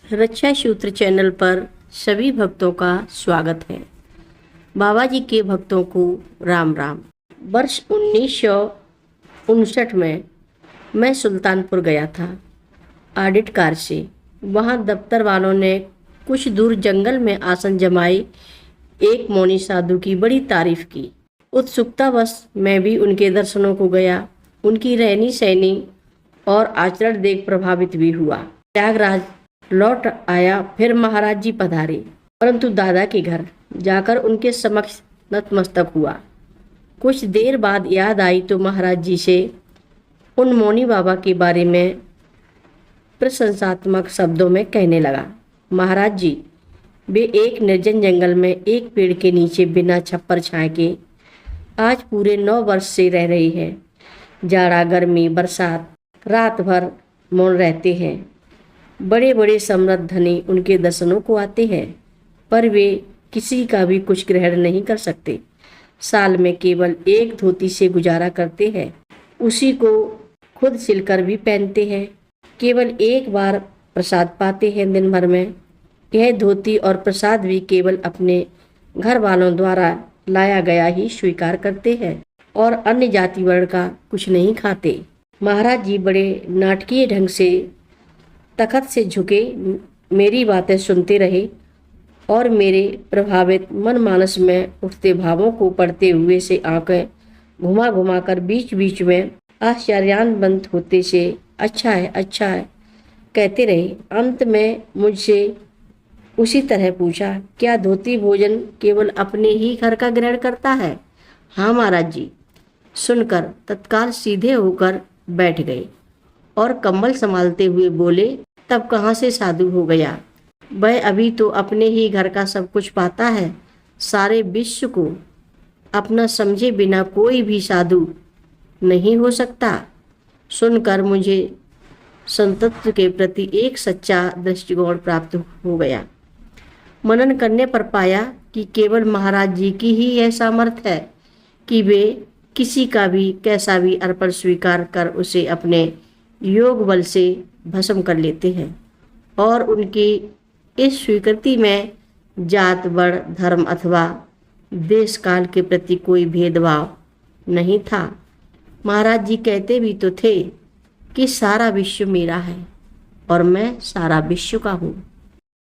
रक्षा सूत्र चैनल पर सभी भक्तों का स्वागत है। बाबा जी के भक्तों को राम राम। वर्ष 1959 में मैं सुल्तानपुर गया था ऑडिट कार से। वहाँ दफ्तर वालों ने कुछ दूर जंगल में आसन जमाई एक मौनी साधु की बड़ी तारीफ की। उत्सुकतावश मैं भी उनके दर्शनों को गया। उनकी रहनी सहनी और आचरण देख प्रभावित भी हुआ। त्यागराज लौट आया, फिर महाराज जी पधारे, परंतु दादा के घर जाकर उनके समक्ष नतमस्तक हुआ। कुछ देर बाद याद आई तो महाराज जी से उन मौनी बाबा के बारे में प्रशंसात्मक शब्दों में कहने लगा। महाराज जी, वे एक निर्जन जंगल में एक पेड़ के नीचे बिना छप्पर छाए के आज पूरे 9 वर्ष से रह रही है। जाड़ा गर्मी बरसात रात भर मौन रहते हैं। बड़े बड़े समृद्ध धनी उनके दर्शनों को आते हैं, पर वे किसी का भी कुछ ग्रहण नहीं कर सकते। साल में केवल एक धोती से गुजारा करते हैं, उसी को खुद सिलकर भी पहनते हैं। केवल एक बार प्रसाद पाते हैं दिन भर में। यह धोती और प्रसाद भी केवल अपने घर वालों द्वारा लाया गया ही स्वीकार करते हैं और अन्य जाति वर्ण का कुछ नहीं खाते। महाराज जी बड़े नाटकीय ढंग से तखत से झुके मेरी बातें सुनते रहे और मेरे प्रभावित मन मानस में उठते भावों को पढ़ते हुए से आंखें घुमा घुमा कर बीच बीच में आश्चर्यान्वित होते से अच्छा है कहते रहे। अंत में मुझसे उसी तरह पूछा, क्या धोती भोजन केवल अपने ही घर का ग्रहण करता है? हाँ महाराज जी। सुनकर तत्काल सीधे होकर बैठ गए और कंबल संभालते हुए बोले, तब कहाँ से साधु हो गया? वह अभी तो अपने ही घर का सब कुछ पाता है। सारे विश्व को अपना समझे बिना कोई भी साधु नहीं हो सकता। सुनकर मुझे संतत्व के प्रति एक सच्चा दृष्टिकोण प्राप्त हो गया। मनन करने पर पाया कि केवल महाराज जी की ही यह सामर्थ्य है कि वे किसी का भी कैसा भी अर्पण स्वीकार कर उसे अपने योग बल से भस्म कर लेते हैं और उनकी इस स्वीकृति में जात वर्ण धर्म अथवा देश काल के प्रति कोई भेदभाव नहीं था। महाराज जी कहते भी तो थे कि सारा विश्व मेरा है और मैं सारा विश्व का हूँ।